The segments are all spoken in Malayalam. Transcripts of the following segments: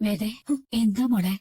വേദേ, എന്താ മോളെ?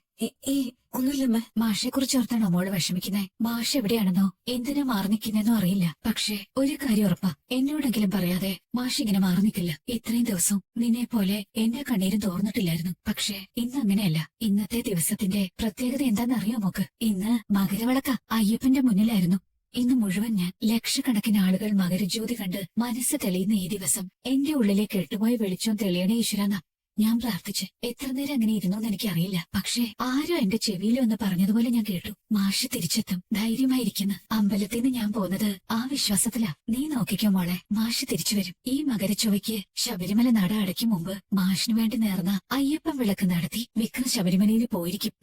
ഒന്നുമില്ലമ്മ. മാഷെ കുറിച്ച് ഓർത്താണോ മോള് വിഷമിക്കുന്നേ? മാഷ് എവിടെയാണെന്നോ എന്തിനാ മാറി നിൽക്കുന്നെന്നോ അറിയില്ല. പക്ഷേ ഒരു കാര്യം ഉറപ്പാ, എന്നോടെങ്കിലും പറയാതെ മാഷ് ഇങ്ങനെ മാറി നിൽക്കില്ല. ഇത്രയും ദിവസം നിന്നെ പോലെ എന്റെ കണ്ണീരും തോർന്നിട്ടില്ലായിരുന്നു. പക്ഷേ ഇന്ന് അങ്ങനെയല്ല. ഇന്നത്തെ ദിവസത്തിന്റെ പ്രത്യേകത എന്താണെന്നറിയോ മോക്ക്? ഇന്ന് മകരവിളക്ക അയ്യപ്പന്റെ മുന്നിലായിരുന്നു. ഇന്ന് മുഴുവൻ ഞാൻ ലക്ഷക്കണക്കിന് ആളുകൾ മകരജ്യോതി കണ്ട് മനസ്സ് തെളിയുന്ന ഈ ദിവസം എന്റെ ഉള്ളിലെ കെട്ടുപോയ വെളിച്ചം തെളിയണേ ഈശ്വരാന്ന ഞാൻ പ്രാർത്ഥിച്ച്. എത്ര നേരം അങ്ങനെ ഇരുന്നോന്ന് എനിക്കറിയില്ല. പക്ഷേ ആരോ എന്റെ ചെവിയിൽ ഒന്ന് പറഞ്ഞതുപോലെ ഞാൻ കേട്ടു, മാഷ് തിരിച്ചെത്തും, ധൈര്യമായിരിക്കുന്നു. അമ്പലത്തിൽ നിന്ന് ഞാൻ പോന്നത് ആ വിശ്വാസത്തിലാ. നീ നോക്കിക്കോ മോളെ, മാഷ് തിരിച്ചു വരും. ഈ മകരച്ചൊവ്വയ്ക്ക് ശബരിമല നട അടയ്ക്കും മുമ്പ് മാഷിനു വേണ്ടി നേർന്ന അയ്യപ്പൻ വിളക്ക് നടത്തി വിക്രം ശബരിമലയിൽ പോയിരിക്കും.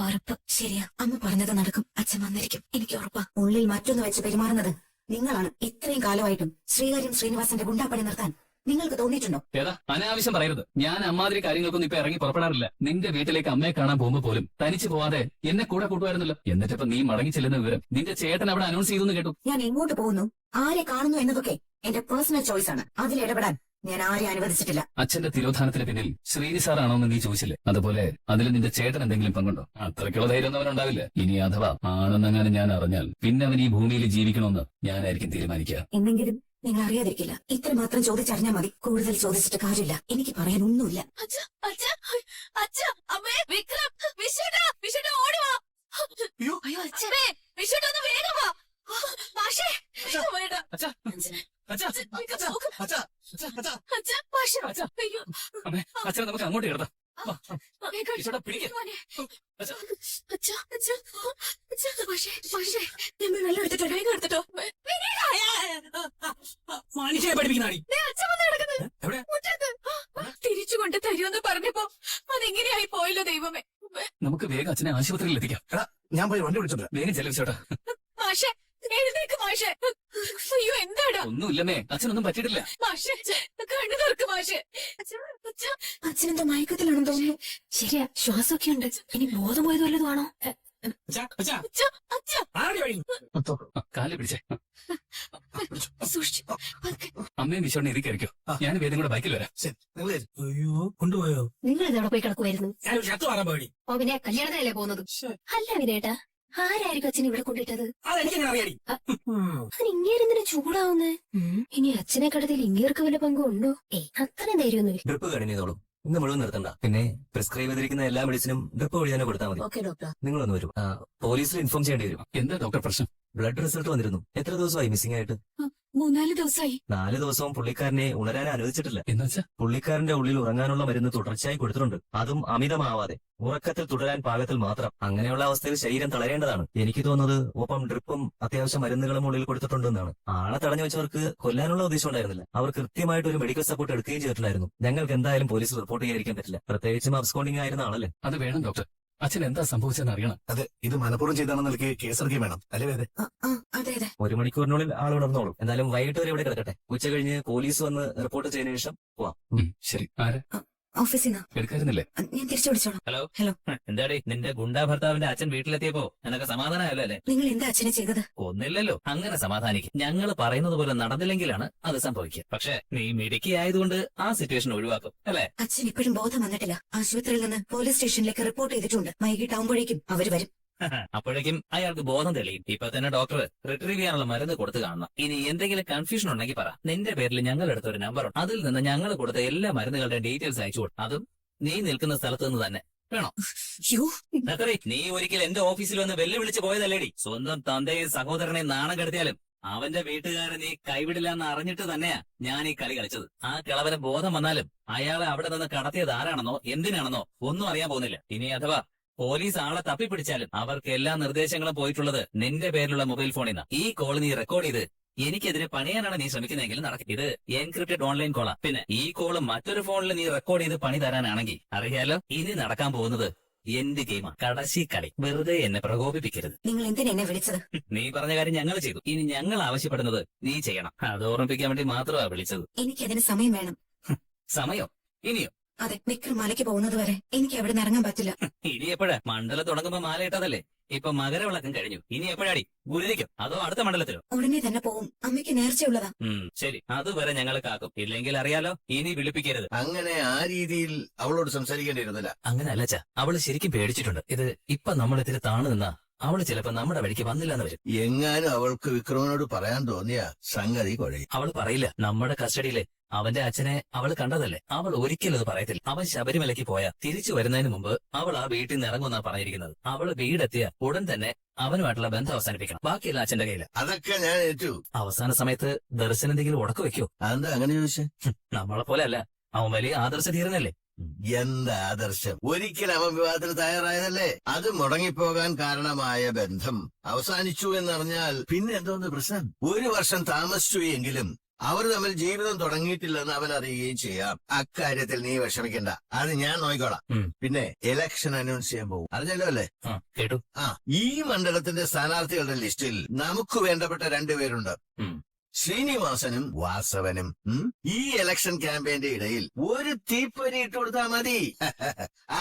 ഉറപ്പ്. ശരിയാ, അമ്മ പറഞ്ഞത് നടക്കും. അച്ഛൻ വന്നിരിക്കും, എനിക്ക് ഉറപ്പാ. ഉള്ളിൽ മറ്റൊന്ന് വെച്ച് പെരുമാറുന്നത് നിങ്ങളാണ്. ഇത്രയും കാലമായിട്ടും ശ്രീകാര്യം ശ്രീനിവാസന്റെ ഗുണ്ടാപ്പണി നിർത്താൻ നിങ്ങൾക്ക് തോന്നിയിട്ടുണ്ടോ? ഏതാ അനാവശ്യം പറയരുത്. ഞാൻ അമ്മാതിരി കാര്യങ്ങൾക്കൊന്നും ഇപ്പൊ ഇറങ്ങി പുറപ്പെടാറില്ല. നിന്റെ വീട്ടിലേക്ക് അമ്മയെ കാണാൻ പോകുമ്പോ പോലും തനിച്ച് പോവാതെ എന്നെ കൂടെ കൂട്ടുമായിരുന്നല്ലോ. എന്നിട്ടിപ്പോ നീ മടങ്ങി ചെല്ലുന്ന വിവരം നിന്റെ ചേട്ടൻ അവിടെ അനൗൺസ് ചെയ്തു കേട്ടു. ഞാൻ എങ്ങോട്ട് പോകുന്നു, ആരെ കാണുന്നു എന്നതൊക്കെ എന്റെ പേഴ്സണൽ ചോയ്സ് ആണ്. അതിൽ ഇടപെടാൻ ഞാൻ ആരെ അനുവദിച്ചിട്ടില്ല. അച്ഛന്റെ തിരോധാനത്തിന് പിന്നിൽ ശ്രീനി സാറാണോ എന്ന് നീ ചോദിച്ചില്ലേ? അതുപോലെ അതിൽ നിന്റെ ചേട്ടൻ എന്തെങ്കിലും പങ്കുണ്ടോ? അത്രയ്ക്കുള്ള ധൈര്യം അവനുണ്ടാവില്ല. ഇനി അഥവാ ആണെന്നെങ്ങാനും ഞാൻ അറിഞ്ഞാൽ പിന്നെ അവൻ ഈ ഭൂമിയിൽ ജീവിക്കണമെന്ന് ഞാനായിരിക്കും തീരുമാനിക്കുക. എന്തെങ്കിലും നിങ്ങൾ അറിയാതിരിക്കില്ല. ഇത്രമാത്രം ചോദിച്ചറിഞ്ഞാൽ മതി. കൂടുതൽ ചോദിച്ചിട്ട് കാര്യമില്ല. എനിക്ക് പറയാൻ ഒന്നുമില്ല. അച്ഛനെ നമുക്ക് അങ്ങോട്ട് കിടത്താം. മനുഷ്യനെ പഠിപ്പിക്കുന്ന തിരിച്ചുകൊണ്ട് തരുമെന്ന് പറഞ്ഞപ്പോ അതെങ്ങനെയായി പോയല്ലോ ദൈവമേ. നമുക്ക് വേഗം അച്ഛനെ ആശുപത്രിയിൽ എത്തിക്കാം. ഞാൻ പോയി വണ്ടി വിളിച്ചോട്ടെ. വേഗം ചെലവിച്ചോട്ടാ. മാഷേ, എഴുന്നേക്ക് മാഷേ. അയ്യോ, എന്താടാ? ഒന്നുമില്ലമ്മേ, അച്ഛനൊന്നും പറ്റിയിട്ടില്ല. മാഷേ, കണ്ണു തുറക്ക് മാഷേ. അച്ഛനെന്തോ മയക്കത്തിലാണെന്ന് തോന്നുന്നു. ശരിയാ, ശ്വാസമൊക്കെ ഉണ്ട്. ഇനി ബോധം പോയത് വല്ലതുമാണോ? കാല് പിടിച്ചേ. സൂക്ഷിച്ചു. അമ്മയും വിശ്വണ്ണി ഇരി കയറിക്കോ. ഞാൻ വേദം കൂടെ ബൈക്കിൽ വരാം. അയ്യോ, കൊണ്ടുപോയോ? നിങ്ങൾ ഇതവിടെ പോയി കിടക്കുമായിരുന്നു. ഞാൻ ഷർട്ട് മാറാൻ പോയി. ഓ, പിന്നെ കല്യാണത്തിനല്ലേ പോകുന്നത്? അല്ല വിനേട്ടാ, ആരായിരിക്കും അച്ഛൻ ഇവിടെ കൊണ്ടിട്ടത്? അതെനിക്കെങ്ങനെ അറിയാടി? ഇങ്ങേരെന്തിനാ ചൂടാവുന്നേ? ഇനി അച്ഛനെ കടത്തിൽ ഇങ്ങേർക്ക് വല്ല പങ്കും ഉണ്ടോ? അത്രയും ധൈര്യമൊന്നുമില്ല. ഡ്രിപ്പ് കഴിഞ്ഞോളും. ഇന്ന് മുഴുവൻ നിർത്തണ്ട. പിന്നെ പ്രിസ്ക്രൈബ് ചെയ്തിരിക്കുന്ന എല്ലാ മെഡിസിനും ഡ്രിപ്പ് വഴി തന്നെ കൊടുത്താൽ മതി. Okay doctor. നിങ്ങളൊന്ന് വരും. പോലീസിൽ ഇൻഫോം ചെയ്യേണ്ടി വരും. എന്താ ഡോക്ടർ പ്രശ്നം? ബ്ലഡ് റിസൾട്ട് വന്നിരുന്നു. എത്ര ദിവസമായി മിസ്സിംഗ് ആയിട്ട്? 3-4 ദിവസമായി. 4 ദിവസവും പുള്ളിക്കാരനെ ഉണരാൻ അനുവദിച്ചിട്ടില്ല. എന്നുവെച്ചാ പുള്ളിക്കാരന്റെ ഉള്ളിൽ ഉറങ്ങാനുള്ള മരുന്ന് തുടർച്ചയായി കൊടുത്തിട്ടുണ്ട്. അതും അമിതമാവാതെ, ഉറക്കത്തിൽ തുടരാൻ പാകത്തിൽ മാത്രം. അങ്ങനെയുള്ള അവസ്ഥയിൽ ശരീരം തളരേണ്ടതാണ്. എനിക്ക് തോന്നുന്നത് ഒപ്പം ഡ്രിപ്പും അത്യാവശ്യം മരുന്നുകളും ഉള്ളിൽ കൊടുത്തിട്ടുണ്ടെന്നാണ്. ആളെ തടഞ്ഞു വെച്ചവർക്ക് കൊല്ലാനുള്ള ഉദ്ദേശം ഉണ്ടായിരുന്നില്ല. അവർ കൃത്യമായിട്ട് ഒരു മെഡിക്കൽ സപ്പോർട്ട് എടുക്കുകയും ചെയ്തിട്ടുണ്ടായിരുന്നു. ഞങ്ങൾക്ക് എന്തായാലും പോലീസിൽ റിപ്പോർട്ട് ചെയ്യാതിരിക്കാൻ പറ്റില്ല. പ്രത്യേകിച്ചും അബ്സ്കോണ്ടിങ് ആയിരുന്ന ആളല്ലേ. അത് വേണം ഡോക്ടർ. അച്ഛൻ എന്താ സംഭവിച്ചെന്ന് അറിയണം. അതെ, ഇത് മനഃപൂർവ്വം ചെയ്താണെന്ന് നിലയ്ക്ക് കേസെടുക്കുകയും വേണം. അല്ലേ വേദേ? അതെ അതെ. 1 മണിക്കൂറിനുള്ളിൽ ആൾ ഉണർന്നോളും. എന്തായാലും വൈകിട്ട് വരെ ഇവിടെ കിടക്കട്ടെ. ഉച്ച കഴിഞ്ഞ് പോലീസ് വന്ന് റിപ്പോർട്ട് ചെയ്തതിനു ശേഷം പോവാം. ശരി. ആര് ഓഫീസിൽ നിന്നാ. എടുക്കായിരുന്നില്ലേ? ഞാൻ തിരിച്ചു വിളിച്ചോളാം. Hello hello. എന്താടി നിന്റെ ഗുണ്ടാ ഭർത്താവിന്റെ അച്ഛൻ വീട്ടിലെത്തിയപ്പോ നിനക്ക് സമാധാനമല്ലോ അല്ലേ? നിങ്ങൾ എന്താ അച്ഛനെ ചെയ്തത്? ഒന്നില്ലല്ലോ. അങ്ങനെ സമാധാനിക്കും. ഞങ്ങൾ പറയുന്നത് പോലെ നടന്നില്ലെങ്കിലാണ് അത് സംഭവിക്കുക. പക്ഷെ നീ മിടുക്കി ആയതുകൊണ്ട് ആ സിറ്റുവേഷൻ ഒഴിവാക്കും അല്ലേ? അച്ഛൻ ഇപ്പോഴും ബോധം വന്നിട്ടില്ല. ആശുപത്രിയിൽ നിന്ന് പോലീസ് സ്റ്റേഷനിലേക്ക് റിപ്പോർട്ട് ചെയ്തിട്ടുണ്ട്. വൈകിട്ടാവുമ്പോഴേക്കും അവര് വരും. അപ്പോഴേക്കും അയാൾക്ക് ബോധം തെളിയും. ഇപ്പൊ തന്നെ ഡോക്ടർ റിട്രീവ് ചെയ്യാനുള്ള മരുന്ന് കൊടുത്തു കാണണം. ഇനി എന്തെങ്കിലും കൺഫ്യൂഷൻ ഉണ്ടെങ്കിൽ പറ. നിന്റെ പേരിൽ ഞങ്ങൾ എടുത്ത ഒരു നമ്പർ ഉണ്ട്. അതിൽ നിന്ന് ഞങ്ങൾ കൊടുത്ത എല്ലാ മരുന്നുകളുടെ ഡീറ്റെയിൽസ് അയച്ചു കൊടുക്കും. അതും നീ നിൽക്കുന്ന സ്ഥലത്ത് നിന്ന് തന്നെ വേണോ? നീ ഒരിക്കൽ എന്റെ ഓഫീസിൽ വന്ന് വെല്ലുവിളിച്ച് പോയതല്ലേടി? സ്വന്തം തന്റെയും സഹോദരനെയും നാണം കെടുത്തിയാലും അവന്റെ വീട്ടുകാരെ നീ കൈവിടില്ലെന്ന് അറിഞ്ഞിട്ട് തന്നെയാ ഞാൻ ഈ കളി കളിച്ചത്. ആ കിളവന് ബോധം വന്നാലും അയാളെ അവിടെ നിന്ന് കടത്തിയത് ആരാണെന്നോ എന്തിനാണെന്നോ ഒന്നും അറിയാൻ പോകുന്നില്ല. ഇനി അഥവാ പോലീസ് ആളെ തപ്പിപ്പിടിച്ചാലും അവർക്ക് എല്ലാ നിർദ്ദേശങ്ങളും പോയിട്ടുള്ളത് നിന്റെ പേരിലുള്ള മൊബൈൽ ഫോണിൽ നിന്നാ. ഈ കോൾ നീ റെക്കോർഡ് ചെയ്ത് എനിക്കെതിരെ പണിയാനാണ് നീ ശ്രമിക്കുന്നതെങ്കിൽ നടക്കും. ഇത് എൻക്രിപ്റ്റഡ് ഓൺലൈൻ കോളാ. പിന്നെ ഈ കോള് മറ്റൊരു ഫോണിൽ നീ റെക്കോർഡ് ചെയ്ത് പണി തരാനാണെങ്കിൽ അറിയാലോ ഇനി നടക്കാൻ പോകുന്നത് എന്റെ ഗെയിമാ. കടശി കളി. വെറുതെ എന്നെ പ്രകോപിപ്പിക്കരുത്. നിങ്ങൾ എന്തിനാ എന്നെ വിളിച്ചത്? നീ പറഞ്ഞ കാര്യം ഞങ്ങൾ ചെയ്തു. ഇനി ഞങ്ങൾ ആവശ്യപ്പെടുന്നത് നീ ചെയ്യണം. അത് ഓർമ്മിപ്പിക്കാൻ വേണ്ടി മാത്രമാ വിളിച്ചത്. എനിക്കതിന് സമയം വേണം. സമയോ? ഇനിയോ? അതെ, വിക്രം മലയ്ക്ക് പോകുന്നത് വരെ എനിക്ക് അവിടെ നിന്ന് ഇറങ്ങാൻ പറ്റില്ല. ഇനി എപ്പോഴാ? മണ്ഡലം തുടങ്ങുമ്പോ മാല ഇട്ടതല്ലേ? ഇപ്പൊ മകരവിളക്കം കഴിഞ്ഞു. ഇനി എപ്പോഴാടി ഗുരുതിക്കും അതോ അടുത്ത മണ്ഡലത്തിലോ? ഉടനെ തന്നെ പോവും. അമ്മയ്ക്ക് നേർച്ചയുള്ളതാ. ശരി, അതുവരെ ഞങ്ങൾ കാക്കും. ഇല്ലെങ്കിൽ അറിയാലോ, ഇനി വിളിപ്പിക്കരുത്. അങ്ങനെ ആ രീതിയിൽ അവളോട് സംസാരിക്കേണ്ടിയിരുന്നില്ല. അങ്ങനെ അല്ലച്ച, അവള് ശരിക്കും പേടിച്ചിട്ടുണ്ട്. ഇത് ഇപ്പൊ നമ്മളിത്തിരി താണു നിന്നാ അവള് ചിലപ്പോ നമ്മുടെ വഴിക്ക് വന്നില്ലെന്ന് വരും. എങ്ങാനും അവൾക്ക് വിക്രമനോട് പറയാൻ തോന്നിയ സംഗതി കുഴയും. അവള് പറയില്ല. നമ്മുടെ കസ്റ്റഡിയിലെ അവന്റെ അച്ഛനെ അവള് കണ്ടതല്ലേ. അവൾ ഒരിക്കലും അത് പറയത്തില്ല. അവൻ ശബരിമലയ്ക്ക് പോയാ തിരിച്ചു വരുന്നതിന് മുമ്പ് അവൾ ആ വീട്ടിൽ നിന്ന് ഇറങ്ങുമെന്നാ പറഞ്ഞിരിക്കുന്നത്. അവള് വീടെത്തിയ ഉടൻ തന്നെ അവനുമായിട്ടുള്ള ബന്ധം അവസാനിപ്പിക്കണം. ബാക്കിയല്ല അച്ഛന്റെ കയ്യില്. അതൊക്കെ ഞാൻ ഏറ്റു. അവസാന സമയത്ത് ദർശനം എന്തെങ്കിലും ഉടക്ക് വെക്കോ? അതെന്താ അങ്ങനെ ചോദിച്ചേ? നമ്മളെ പോലെ അല്ല, അവൻ വലിയ ആദർശ ധീരനല്ലേ. എന്താ ആദർശം? ഒരിക്കൽ അവൻ വിവാഹത്തിന് തയ്യാറായതല്ലേ. അത് മുടങ്ങിപ്പോകാൻ കാരണമായ ബന്ധം അവസാനിച്ചു എന്നറിഞ്ഞാൽ പിന്നെ എന്തോന്ന് പ്രശ്നം? 1 വർഷം താമസിച്ചു എങ്കിലും അവർ തമ്മിൽ ജീവിതം തുടങ്ങിയിട്ടില്ലെന്ന് അവൻ അറിയുകയും ചെയ്യാം. അക്കാര്യത്തിൽ നീ വിഷമിക്കണ്ട, അത് ഞാൻ നോക്കിക്കോളാം. പിന്നെ ഇലക്ഷൻ അനൗൺസ് ചെയ്യാൻ പോകും, അറിഞ്ഞല്ലോ അല്ലേ? കേട്ടു. ഈ മണ്ഡലത്തിന്റെ സ്ഥാനാർത്ഥികളുടെ ലിസ്റ്റിൽ നമുക്ക് വേണ്ടപ്പെട്ട 2 പേരുണ്ട്. ശ്രീനിവാസനും വാസവനും. ഈ ഇലക്ഷൻ ക്യാമ്പയിന്റെ ഇടയിൽ ഒരു തീപ്പൊരി ഇട്ട് കൊടുത്താൽ മതി.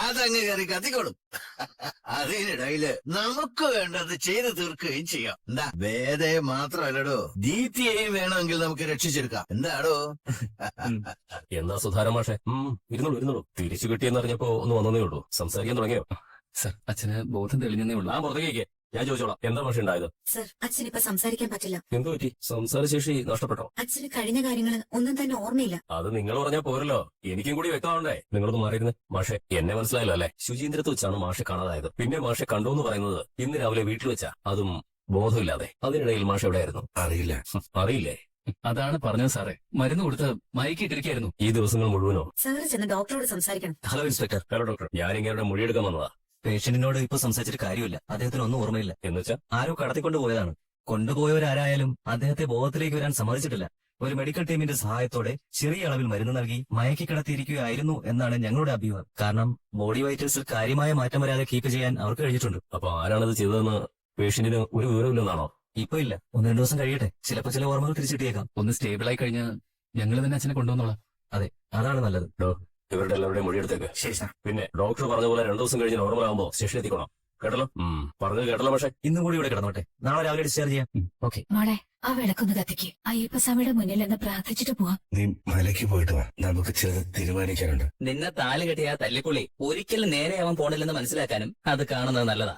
അതങ്ങ് കയറി കത്തിക്കോളും. അതിനിടയില് നമുക്ക് വേണ്ടത് ചെയ്തു തീർക്കുകയും ചെയ്യാം. എന്താ, വേദയെ മാത്രമല്ലടോ, ദീപ്തിയെയും വേണമെങ്കിൽ നമുക്ക് രക്ഷിച്ചെടുക്കാം. എന്താടോ? എന്താ സുധാര മാഷെ? ഇരുന്നോളൂ. തിരിച്ചു കിട്ടിയെന്നറിഞ്ഞപ്പോ ഒന്ന് വന്നതേ ഉള്ളൂ. സംസാരിക്കാൻ തുടങ്ങിയോ? സർ, അച്ഛന് ബോധം തെളിഞ്ഞതേ ഉള്ളൂ. ആ പുറത്തേക്ക് ഞാൻ ചോദിച്ചോളാം. എന്താ മാഷെ ഉണ്ടായത്? സർ, അച്ഛനിപ്പോ സംസാരിക്കാൻ പറ്റില്ല. എന്തു പറ്റി? സംസാരശേഷി നഷ്ടപ്പെട്ടോ? അച്ഛന് കഴിഞ്ഞ കാര്യങ്ങൾ ഒന്നും തന്നെ ഓർമ്മയില്ല. അത് നിങ്ങൾ പറഞ്ഞാൽ പോരല്ലോ, എനിക്കും കൂടി വ്യക്തമാവണ്ടേ. നിങ്ങളൊന്ന് മാറിയിരുന്ന്. മാഷെ, എന്നെ മനസ്സിലായല്ലോ അല്ലെ? ശുചീന്ദ്രത്ത് വെച്ചാണ് മാഷെ കാണാതായത്. പിന്നെ മാഷെ കണ്ടു എന്ന് പറയുന്നത് ഇന്ന് രാവിലെ വീട്ടിൽ വെച്ചാ, അതും ബോധമില്ലാതെ. അതിനിടയിൽ മാഷെ എവിടെയായിരുന്നു? അറിയില്ല. അറിയില്ലേ? അതാണ് പറഞ്ഞത് സാറേ. മരുന്ന് കൊടുത്ത് മയക്കിയിട്ടിരിക്കായിരുന്നു. ഈ ദിവസങ്ങൾ മുഴുവനോ? സാറ് ചെന്ന് ഡോക്ടറോട് സംസാരിക്കണം. Hello inspector. ഹലോ ഡോക്ടർ, ഞാൻ ഇങ്ങനെ മൊഴിയെടുക്കാൻ വന്നതാ. പേഷ്യന്റിനോട് ഇപ്പൊ സംസാരിച്ചിട്ട് കാര്യമില്ല. അദ്ദേഹത്തിന് ഒന്നും ഓർമ്മയില്ല. എന്നുവെച്ചാ ആരോ കടത്തിക്കൊണ്ട് പോയതാണ്. കൊണ്ടുപോയവരാരായാലും അദ്ദേഹത്തെ ബോധത്തിലേക്ക് വരാൻ സമ്മതിച്ചിട്ടില്ല. ഒരു മെഡിക്കൽ ടീമിന്റെ സഹായത്തോടെ ചെറിയ അളവിൽ മരുന്ന് നൽകി മയക്കി കിടത്തിയിരിക്കുകയായിരുന്നു എന്നാണ് ഞങ്ങളുടെ അഭിപ്രായം. കാരണം ബോഡി വൈറ്റൽസിൽ കാര്യമായ മാറ്റം വരാതെ കീപ്പ് ചെയ്യാൻ അവർക്ക് കഴിഞ്ഞിട്ടുണ്ട്. അപ്പൊ ആരാണത് ചെയ്തതെന്ന് പേഷ്യന്റിന് ഒരു വിവരമില്ലെന്നാണോ? ഇപ്പൊ ഇല്ല, 1-2 ദിവസം കഴിയട്ടെ. ചിലപ്പോ ചില ഓർമ്മകൾ തിരിച്ചിട്ടിയേക്കാം. ഒന്ന് സ്റ്റേബിൾ ആയി കഴിഞ്ഞാൽ ഞങ്ങൾ തന്നെ അച്ഛനെ കൊണ്ടുവന്നോളാം. അതാണ് നല്ലത്. ഇവരുടെ എല്ലാവരുടെയും മൊഴിയെടുത്തേക്ക്. ശരി സാർ. പിന്നെ ഡോക്ടർ പറഞ്ഞ പോലെ 2 ദിവസം കഴിഞ്ഞ് നോർമൽ ആകുമ്പോ സ്റ്റേഷനിൽ എത്തിക്കണം. കേട്ടല്ലോ? പറഞ്ഞത് കേട്ടല്ലോ പക്ഷേ? ഇന്നും കൂടി ഇവിടെ കിടന്നോട്ടെ. നാളെ രാവിലെ ഡിസ്ചാർജ് ചെയ്യാം. ഓക്കെ. മോളെ, ആ വിളക്കൊന്ന് കത്തിക്ക്. അയ്യപ്പസ്വാമിയുടെ മുന്നിൽ നിന്ന് പ്രാർത്ഥിച്ചിട്ട് പോവാം. നീ മലയ്ക്ക് പോയിട്ട് വാ, നമുക്ക് ചിലത് തീരുമാനിക്കാനുണ്ട്. നിന്നെ താല് കെട്ടിയ ആ തല്ലിപ്പുള്ളി ഒരിക്കലും നേരെയാവാൻ പോണില്ലെന്ന് മനസ്സിലാക്കാനും അത് കാണുന്നത് നല്ലതാ.